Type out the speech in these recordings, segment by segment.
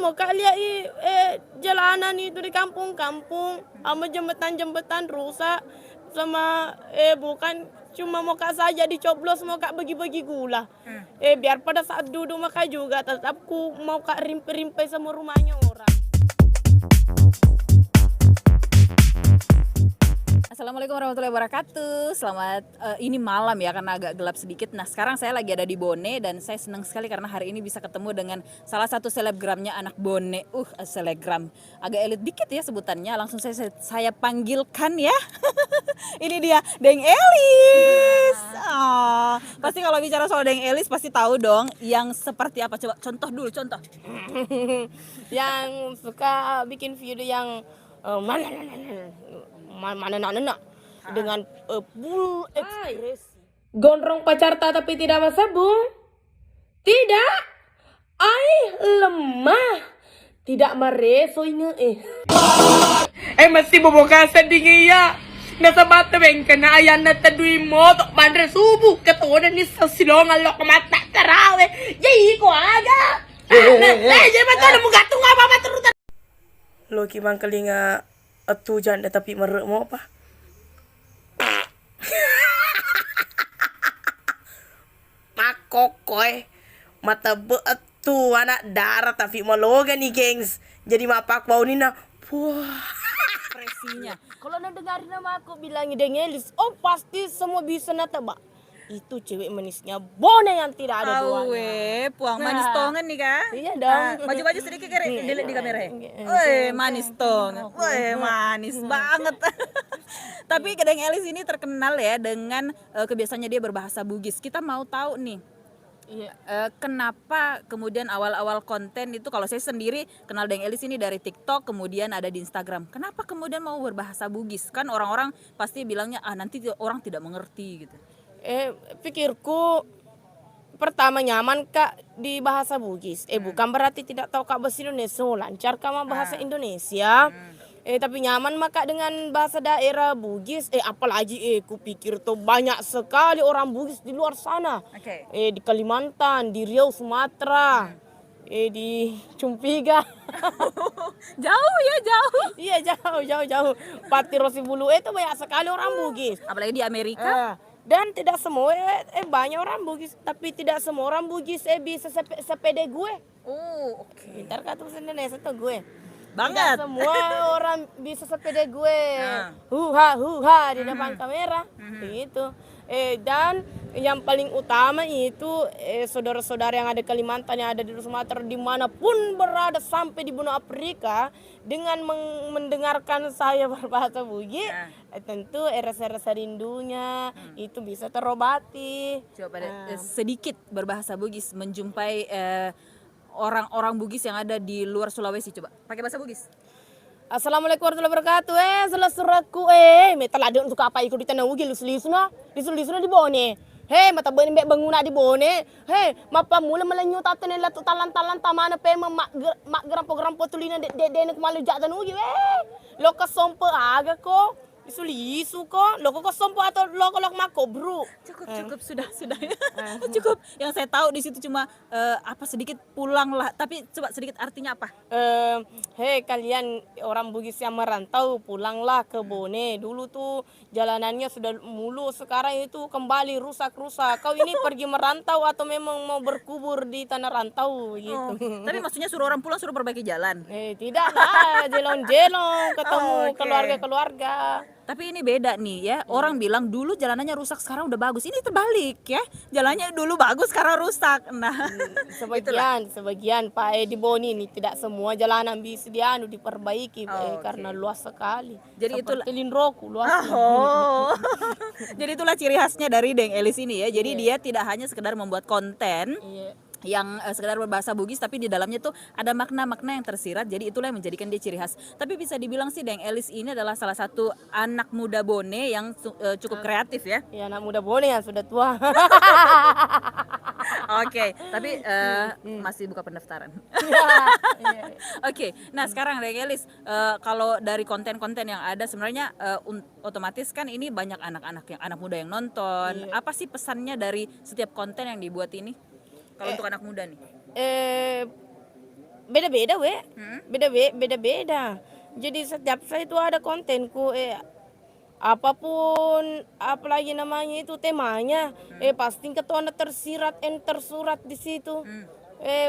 mau kak lihat jalanan itu di kampung-kampung sama jembatan-jembatan rusak sama bukan cuma mau kak saja dicoblos mau kak bagi-bagi gula. Biar pada saat duduk maka juga tetap ku mau kak rimpe-rimpe sama rumahnya orang. Assalamualaikum warahmatullahi wabarakatuh. Selamat ini malam ya karena agak gelap sedikit. Nah sekarang saya lagi ada di Bone dan saya senang sekali karena hari ini bisa ketemu dengan salah satu selebgramnya anak Bone. Selebgram agak elit dikit ya sebutannya. Langsung saya panggilkan ya. Ini dia Deng Elis. Pasti kalau bicara soal Deng Elis pasti tahu dong yang seperti apa. Coba contoh dulu contoh. Yang suka bikin video yang mana dengan full ekspresi. Gondrong pacar tapi tidak bersabung. Tidak. Lemah. Tidak mereso ini mesti boboka seding iya. Nasa bata bengka na ayan na tadui mo tok padre subuh ketua ni sa silongan lo mata tarawe. Yai ko aga. Jadi betul mo gatung apa maturutan. Lo kimang kelinga atu janda tapi merek mau apa? Makokoy mata betu anak darah tapi maloga nih gengs. Jadi mapak bau nina. Wah. Ekspresinya. Kalau dengerin nama aku bilangin Deng Elis, oh pasti semua bisa natebak. Itu cewek manisnya Bone yang tidak ada duanya. Puang manis tongan nih kak. Iya dong. Maju-maju sedikit kere, dilihat di kamera ya. Manis tongan. Manis banget. Tapi Deng Elis ini terkenal ya dengan kebiasaannya dia berbahasa Bugis. Kita mau tahu nih. Kenapa kemudian awal-awal konten itu, kalau saya sendiri kenal Deng Elis ini dari TikTok, kemudian ada di Instagram. Kenapa kemudian mau berbahasa Bugis? Kan orang-orang pasti bilangnya nanti orang tidak mengerti gitu. Pikirku pertama nyaman kak di bahasa Bugis. Bukan berarti tidak tahu kak bahasa Indonesia, lancar kak mah bahasa Indonesia. Tapi nyaman maka dengan bahasa daerah Bugis. Apalagi ku pikir tuh banyak sekali orang Bugis di luar sana. Di Kalimantan, di Riau, Sumatera, di Cumpiga. Jauh ya, jauh. Iya jauh. Pati Rosibulu itu banyak sekali orang Bugis. Apalagi di Amerika. Dan tidak semua banyak orang Bugis, tapi tidak semua orang Bugis bisa sepede gue. Pintar kata bahasa Indonesia tuh gue. Banget. Tidak semua orang bisa sepeda gue. Huha di depan kamera. Begitu. Dan yang paling utama itu saudara-saudara yang ada di Kalimantan, yang ada di Sumatera, dimanapun berada sampai di benua Afrika, dengan mendengarkan saya berbahasa Bugis, tentu rasa-rasa rindunya itu bisa terobati. Coba sedikit berbahasa Bugis, menjumpai orang-orang Bugis yang ada di luar Sulawesi. Coba pakai bahasa Bugis. Assalamualaikum warahmatullahi wabarakatuh. Selasuraku metal ada untuk apa ikut di tanah Bugis lisuna di Bone. Mata bani mbek banguna di Bone. Mapa mula melenyu tatene la talan-talan tamana pe mak grampo tulina de malu jak tanah Bugis. Lo kasompe aga ko. Isu kok, lo kok sompo atau lo mako bro. Cukup sudah. Cukup. Yang saya tahu di situ cuma sedikit pulang lah. Tapi coba sedikit artinya apa? Kalian orang Bugis yang merantau, pulanglah ke Bone. Dulu tuh jalanannya sudah mulus, sekarang itu kembali rusak-rusak. Kau ini pergi merantau atau memang mau berkubur di tanah rantau gitu? Tapi maksudnya suruh orang pulang, suruh perbaiki jalan? Tidak lah, jelong-jelong ketemu keluarga-keluarga. Tapi ini beda nih ya, orang bilang dulu jalanannya rusak sekarang udah bagus. Ini terbalik ya, jalannya dulu bagus sekarang rusak. Nah, sebagian Pak di Bone ini tidak semua jalanan bisa diperbaiki karena luas sekali. Jadi seperti Lindroku luas. Jadi itulah ciri khasnya dari Deng Elis ini ya. Jadi dia tidak hanya sekedar membuat konten yang sekedar berbahasa Bugis, tapi di dalamnya tuh ada makna-makna yang tersirat. Jadi itulah yang menjadikan dia ciri khas. Tapi bisa dibilang sih Deng Elis ini adalah salah satu anak muda Bone yang cukup kreatif ya. Iya, anak muda Bone yang sudah tua. Oke, tapi masih buka pendaftaran. Oke, nah sekarang Deng Elis, kalau dari konten-konten yang ada sebenarnya otomatis kan ini banyak anak-anak yang anak muda yang nonton. Apa sih pesannya dari setiap konten yang dibuat ini? Kalau untuk anak muda nih? beda-beda beda-beda. Jadi setiap saya itu ada kontenku, apapun apalagi namanya itu temanya, pasti ketona tersurat di situ.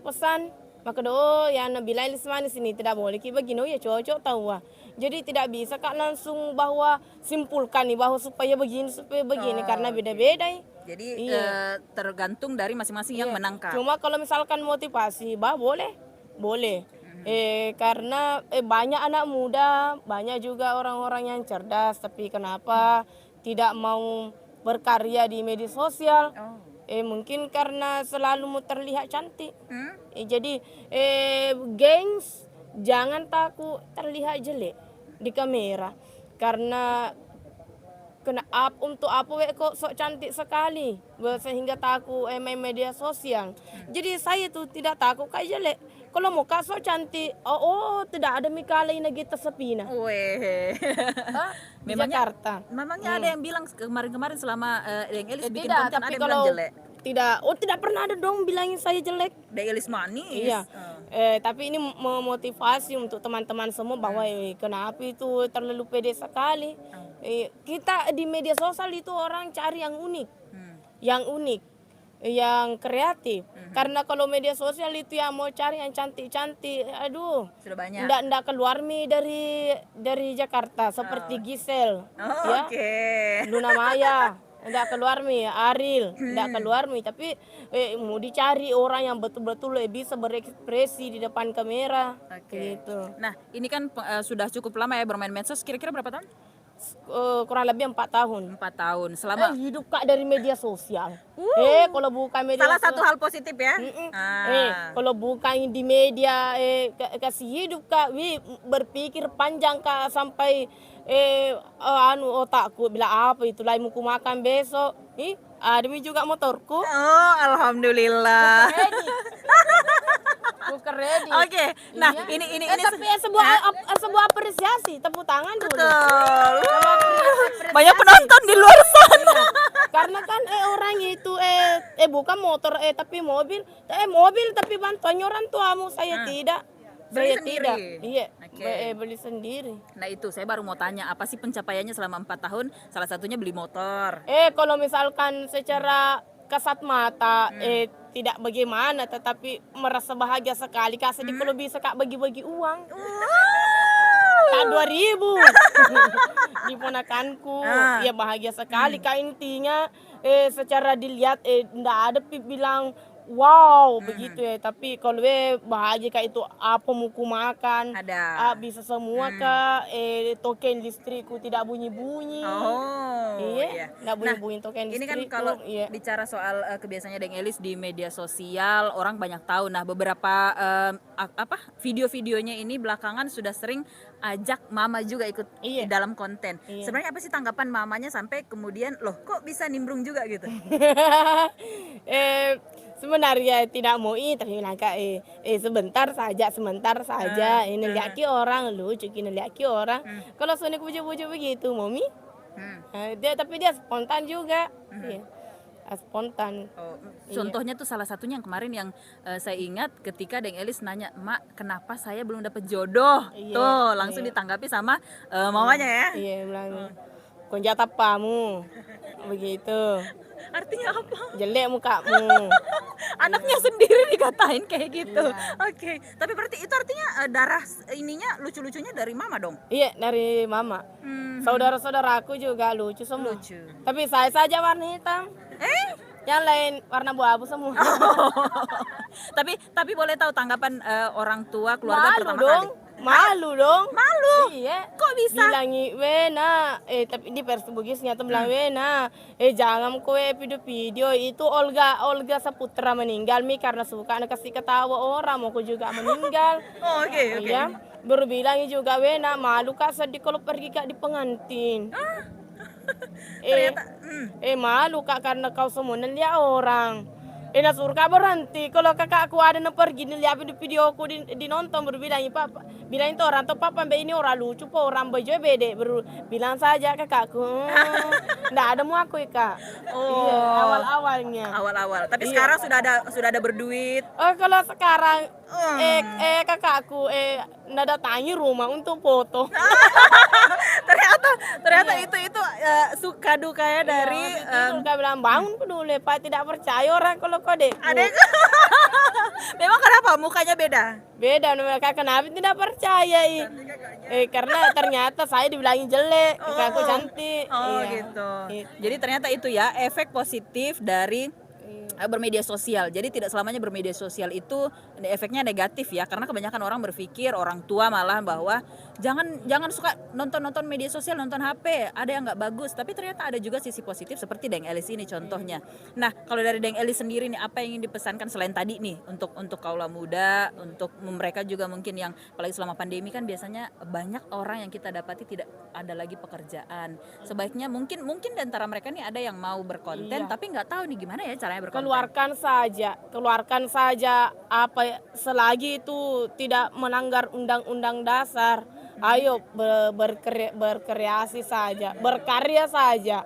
Pesan maka ya Nabila Lismani sini tidak boleh ki begini, ya cocok tahu wah. Jadi tidak bisa Kak langsung bahwa simpulkan nih bahwa supaya begini karena beda-beda. Jadi Iya. tergantung dari masing-masing yang menangkap. Cuma kalau misalkan motivasi, boleh. Karena banyak anak muda, banyak juga orang-orang yang cerdas, tapi kenapa tidak mau berkarya di media sosial? Mungkin karena selalu mau terlihat cantik. Jadi gengs, jangan takut terlihat jelek di kamera, karena untuk apa kok sok cantik sekali sehingga takut main media sosial. Jadi saya tuh tidak takut kayak jelek. Kalau mau sok cantik, tidak ada mikala ini kita sepina. Weh. Di Memangnya- Jakarta. Memangnya ada yang bilang kemarin-kemarin selama Deng Elis bikin Tidak, konten ada tapi yang bilang kalau jelek. tidak pernah ada dong bilangin saya jelek. Deng Elis manis. Iya. Tapi ini memotivasi untuk teman-teman semua bahwa kenapa itu terlalu pede sekali. Kita di media sosial itu orang cari yang unik, yang kreatif. Karena kalau media sosial itu yang mau cari yang cantik-cantik, aduh, Sudah banyak. ndak keluar mi dari Jakarta seperti Gisel, ya, Oke. Luna Maya. Nggak keluar mi, Ariel, nggak keluar mi, tapi mau dicari orang yang betul-betul bisa berekspresi di depan kamera, Oke. gitu. Nah, ini kan sudah cukup lama ya bermain medsos. Kira-kira berapa tahun? Kurang lebih 4 tahun. 4 tahun. Selama Hidup Kak dari media sosial. Kalau bukan media salah satu hal positif ya. kalau bukan di media, kasih hidup Kak, berpikir panjang Kak sampai otakku bila apa itu lain mau ku makan besok. Ada juga motorku. Oh, alhamdulillah. Bukan ready. Oke. Nah, Iya. ini Tapi sebuah apresiasi, tepuk tangan dulu. betul. Apresiasi. Banyak penonton di luar sana. Karena kan orang itu bukan motor tapi mobil tapi bantuannya orang tuamu, saya tidak. Beli Saya sendiri? tidak. Iya. Oke. Beli sendiri. Nah, itu saya baru mau tanya, apa sih pencapaiannya selama 4 tahun? Salah satunya beli motor. Kalau misalkan secara kasat mata tidak bagaimana, tetapi merasa bahagia sekali Kak. Sedih kalau bisa Kak bagi-bagi uang. Kak 2.000 di ponakanku, ya bahagia sekali Kak. Intinya secara dilihat ndak ada bilang wow begitu ya, tapi kalau bahagia Kak itu apa mau ku makan, Ada. bisa semua Kak. Token listrikku tidak bunyi-bunyi. Oh, Iya, nggak bunyi-bunyi token ini kan listrikku. kalau Iya. bicara soal kebiasaannya Deng Elis di media sosial, orang banyak tahu. Nah, beberapa video-videonya ini belakangan sudah sering ajak mama juga ikut di dalam konten. Iya. Sebenarnya apa sih tanggapan mamanya sampai kemudian loh kok bisa nimbrung juga gitu? Sebenarnya tidak mau tapi bilang Kak sebentar saja ini lihat ki orang lucu kini lihat ki orang. Kalau Sony puji-puji begitu mami, tapi dia spontan juga. Iya. Spontan. Oh, contohnya tuh salah satunya yang kemarin yang saya ingat ketika Deng Elis nanya, "Mak, kenapa saya belum dapat jodoh?" Iya, Tuh, langsung ditanggapi sama mamanya ya. Iya bilang konjat apamu begitu. Artinya apa? Jelek mukamu. Anaknya sendiri dikatain kayak gitu. Oke. Tapi berarti itu artinya darah ininya lucu-lucunya dari mama dong. Iya dari mama. Saudara-saudaraku juga lucu semua. Lucu. Tapi saya saja warna hitam. Yang lain warna abu-abu semua. Tapi boleh tahu tanggapan orang tua keluarga pertama kali. Malu dong. Malu. Iya. Kok bisa? Bilangi wena, tapi di Persebugisnya tuh bilang wena, jangan kowe video-video itu Olga Saputra meninggal mi karena suka anak kasih ketawa orang mau juga meninggal. Oh, oke. Iya. Baru bilang juga wena malu Kak sedih kalau pergi Kak di pengantin. Ternyata Malu Kak karena kau semua lihat orang. Ina suruh kak berhenti. Kalau kakakku ada yang pergi lihat di videoku dinonton baru bilang papa, bilang itu orang tuh papa ini orang lucu po orang baju bede baru bilang saja kakakku. Nggak ada mau aku kak. Oh. Iya, awal-awalnya. Awal-awal. Tapi Iya. sekarang sudah ada berduit. Oh kalau sekarang kakakku nggak datangi rumah untuk foto. ternyata itu suka dukanya dari Kak bilang bangun dulu pak tidak percaya orang kalau kode. adek. Memang kenapa mukanya beda? Beda mereka kenapa tidak percaya karena ternyata saya dibilangin jelek, kakakku cantik. Oh Iya. gitu. Gitu. Jadi ternyata itu ya efek positif dari bermedia sosial. Jadi tidak selamanya bermedia sosial itu efeknya negatif ya, karena kebanyakan orang berpikir, orang tua malah bahwa jangan suka nonton media sosial, nonton HP, ada yang nggak bagus. Tapi ternyata ada juga sisi positif seperti Deng Elis ini contohnya. Nah kalau dari Deng Elis sendiri nih, apa yang ingin dipesankan selain tadi nih untuk kaula muda, untuk mereka juga mungkin yang apalagi selama pandemi kan biasanya banyak orang yang kita dapati tidak ada lagi pekerjaan. Sebaiknya mungkin di antara mereka nih ada yang mau berkonten Iya. tapi nggak tahu nih gimana ya caranya berkonten. keluarkan saja apa selagi itu tidak melanggar undang-undang dasar. Ayo berkreasi saja, berkarya saja.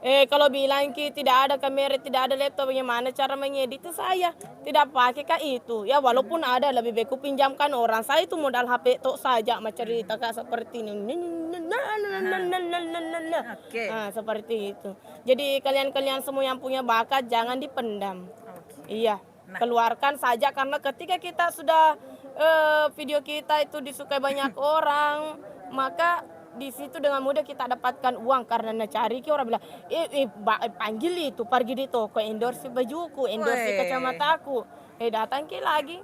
Kalau bilang ki tidak ada kamera, tidak ada laptop, bagaimana cara mengedit itu saya tidak pakai kak itu. Ya walaupun ada lebih baik ku pinjamkan orang. Saya itu modal HP tok saja mencerita kak seperti ini. Oke. Nah, seperti itu. Jadi kalian semua yang punya bakat jangan dipendam. Iya, keluarkan saja karena ketika kita sudah video kita itu disukai banyak orang, maka di situ dengan mudah kita dapatkan uang karena cari ki orang bilang panggil itu pergi di toko endorse bajuku, endorse kacamataku, datang ki lagi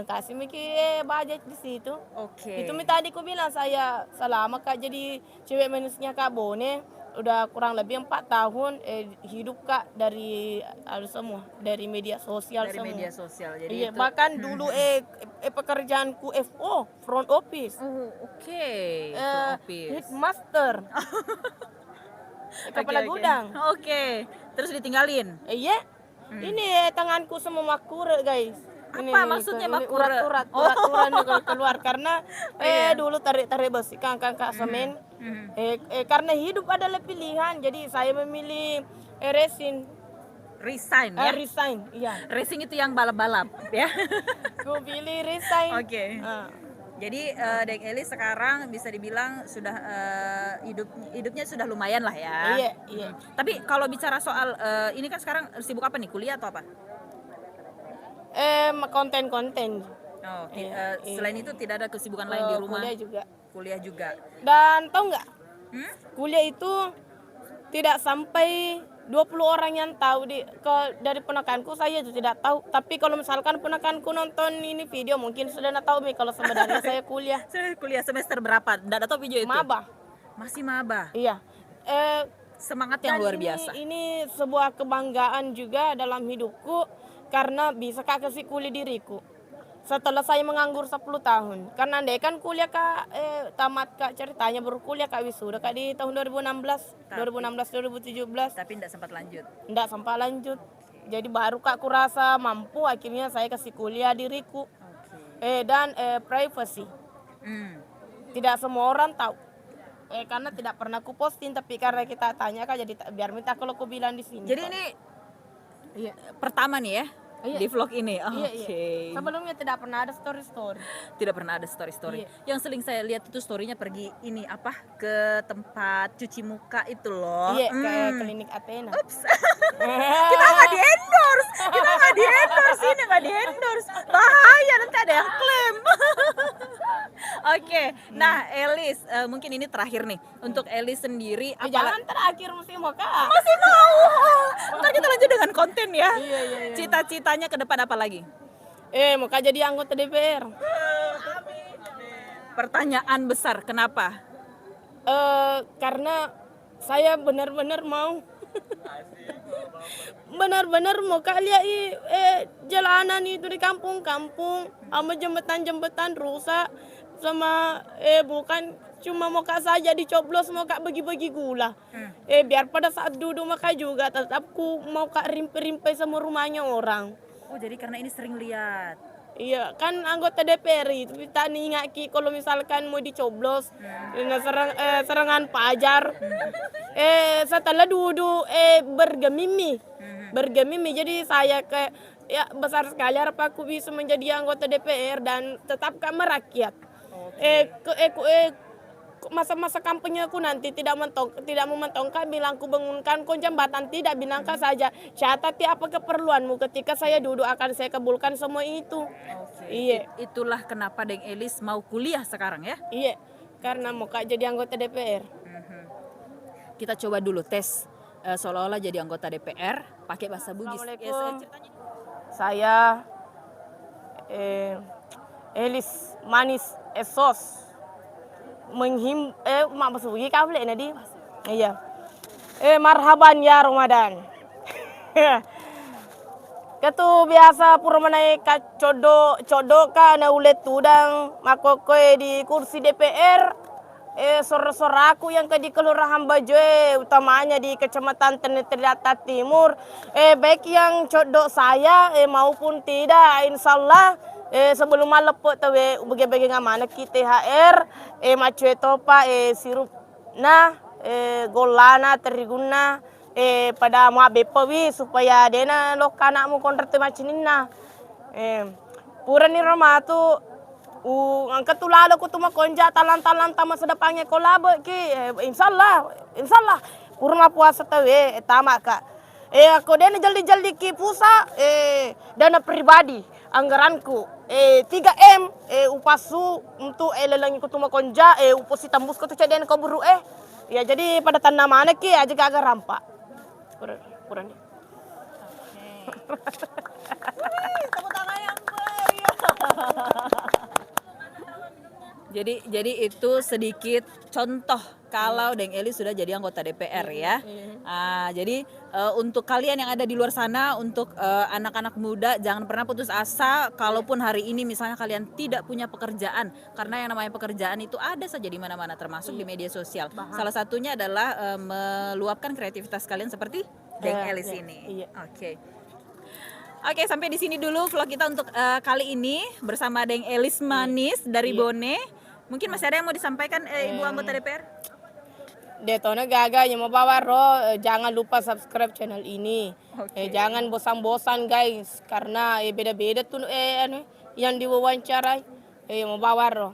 kasih miki budget di situ. Oke. Itu tadi ku bilang saya selama kak jadi cewek manisnya kak Bone udah kurang lebih 4 tahun hidup kak dari semua dari media sosial Dari semua. media sosial. Jadi Iya, itu. bahkan dulu pekerjaanku FO front office. Oh, oke. Headmaster. Kepala Oke, oke. gudang. Oke. Terus ditinggalin. Iya. Ini tanganku semua makure, guys. Apa maksudnya makure? Urat-urat nih keluar karena dulu tarik besi kangkang semen. Karena hidup adalah pilihan, jadi saya memilih Resign ya. resign. Iya. Racing itu yang balap-balap ya. Ku pilih resign. Oke. Jadi Deng Elis sekarang bisa dibilang sudah hidupnya sudah lumayan lah ya. Iya. Tapi kalau bicara soal ini kan sekarang sibuk apa nih? Kuliah atau apa? Konten. Oh, selain itu tidak ada kesibukan lain di rumah? Kuliah juga. Dan tahu nggak? Kuliah itu tidak sampai 20 orang yang tahu dari ponakanku, saya itu tidak tahu. Tapi kalau misalkan ponakanku nonton ini video mungkin sudah tahu nih kalau sebenarnya saya kuliah. Saya kuliah semester berapa? Nggak tahu video itu? Maba. Masih maba. Iya. Semangat yang luar biasa. Ini sebuah kebanggaan juga dalam hidupku karena bisa kak kasih kuliah diriku. Setelah saya menganggur 10 tahun. Karena andai kan kuliah kak tamat kak ceritanya baru kuliah kak wisuda kak di tahun 2017. Tapi tidak sempat lanjut. Enggak sampai lanjut. Jadi baru kak kurasa mampu akhirnya saya kasih kuliah diriku. Dan privacy. Tidak semua orang tahu. Karena tidak pernah ku posting tapi karena kita tanya kak jadi biar minta kalau ku bilang di sini. Jadi ini pertama nih ya di vlog ini. Iya. Sebelumnya tidak pernah ada story. Tidak pernah ada story. Iya. Yang sering saya lihat itu storynya pergi ini apa ke tempat cuci muka itu loh. Iya, kayak klinik Athena. Ups. Kita nggak di endorse. Ini nggak di endorse. Bahaya nanti ada yang klaim. Oke. Nah Elis mungkin ini terakhir nih untuk Elis sendiri. Jangan terakhir mesti mau kak. Masih mau. Ntar kita lanjut dengan konten ya. Iya. Cita-citanya ke depan apa lagi? Mau kak jadi anggota DPR. Pertanyaan besar, kenapa? Karena saya benar-benar mau benar-benar mau kak lihat jalanan itu di kampung-kampung sama jembatan-jembatan rusak, sama bukan cuma mau kak saja dicoblos mau kak bagi-bagi gula. Biar pada saat duduk maka juga tetap ku mau kak rimpe-rimpe sama rumahnya orang. Oh, jadi karena ini sering lihat. Iya, kan anggota DPR itu kita ingat ki kalau misalkan mau dicoblos serangan pajar. Setelah duduk bergemimi. Jadi saya kayak ya besar sekali harap aku bisa menjadi anggota DPR dan tetap kak merakyat. Masa-masa kampanye aku nanti tidak mementongkan bilang ku bangunkan kau jembatan, tidak bilang kak saja catati apa keperluanmu ketika saya duduk akan saya kabulkan semua itu. Iya. Itulah kenapa Deng Elis mau kuliah sekarang ya. Iya, karena mau kak jadi anggota DPR. Kita coba dulu tes seolah-olah jadi anggota DPR pakai bahasa Bugis. Assalamualaikum. Saya Elis Manis Esos maksud Bugi kau boleh nadi? Iya. Marhaban ya Ramadan. Ketu biasa pura menai ka codo ka na ulet tudang makokoy di kursi DPR. Sore-sore aku yang ke di Kelurahan Bajoe, utamanya di Kecamatan Ternate Timur. Baik yang codo saya maupun tidak, insyaallah sebelum malepuk tawe bagi-bagi ngamana ki THR macue topa sirup na golana teriguna pada mua bepawi supaya dena lokana mu kontrak macinina pura ni ramatu angkat tulala ko tuma konja talan-talan tama sedapangnya kolabo ki insyaallah pura puasa tawe tama ka aku dena jaldi-jaldi ki pusa dana pribadi anggaranku 3M upasu untuk lelangi kutuma konja uposi tambus ko tu caden ko buru ya jadi pada tanah mana ki aja agak rampak kurang Tepuk tangan yang meriah. Jadi itu sedikit contoh kalau Deng Elis sudah jadi anggota DPR ya. Jadi untuk kalian yang ada di luar sana, untuk anak-anak muda jangan pernah putus asa. Kalaupun hari ini misalnya kalian tidak punya pekerjaan, karena yang namanya pekerjaan itu ada saja di mana-mana termasuk di media sosial. Salah satunya adalah meluapkan kreativitas kalian seperti Deng Elis ini. Iya. Oke, sampai di sini dulu vlog kita untuk kali ini bersama Deng Elis Manis dari Bone. Mungkin masih ada yang mau disampaikan Ibu anggota DPR? Detona gaga yang mau bawa jangan lupa subscribe channel ini. Jangan bosan-bosan guys karena beda-beda tuh yang diwawancarai mau bawa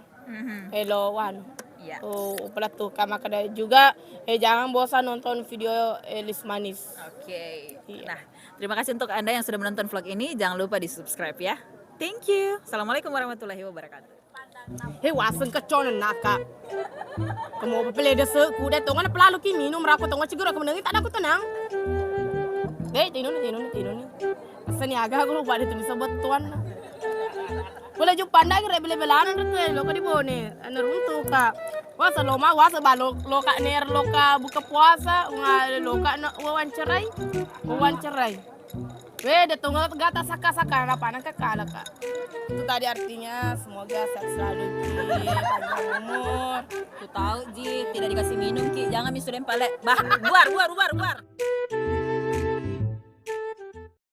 hello wan. Iya. Pelatuh kama kada juga jangan bosan nonton video Elis Manis. Oke. Iya. Nah, terima kasih untuk Anda yang sudah menonton vlog ini. Jangan lupa di-subscribe ya. Thank you. Assalamualaikum warahmatullahi wabarakatuh. Wasan keconan naka. Kamu peleda seku deh tongan pelalu ki minum rako tongan cigur aku mendengi tak ada aku tenang. Tinun. Seni agak aku lupa itu disebut tuan. Boleh jumpa anda kira bela-belaan itu lo ka di Bone. Anu runtuh ka. Wasa wasa ba lo ka ner lo ka buka puasa lo ka wawancarai. Beda tuh gata saka-saka apa kekala kak. Itu tadi artinya semoga sehat selalu Ki, panjang umur. Aku tahu Ji, tidak dikasih minum Ki. Jangan misudem pale. Bah, buar.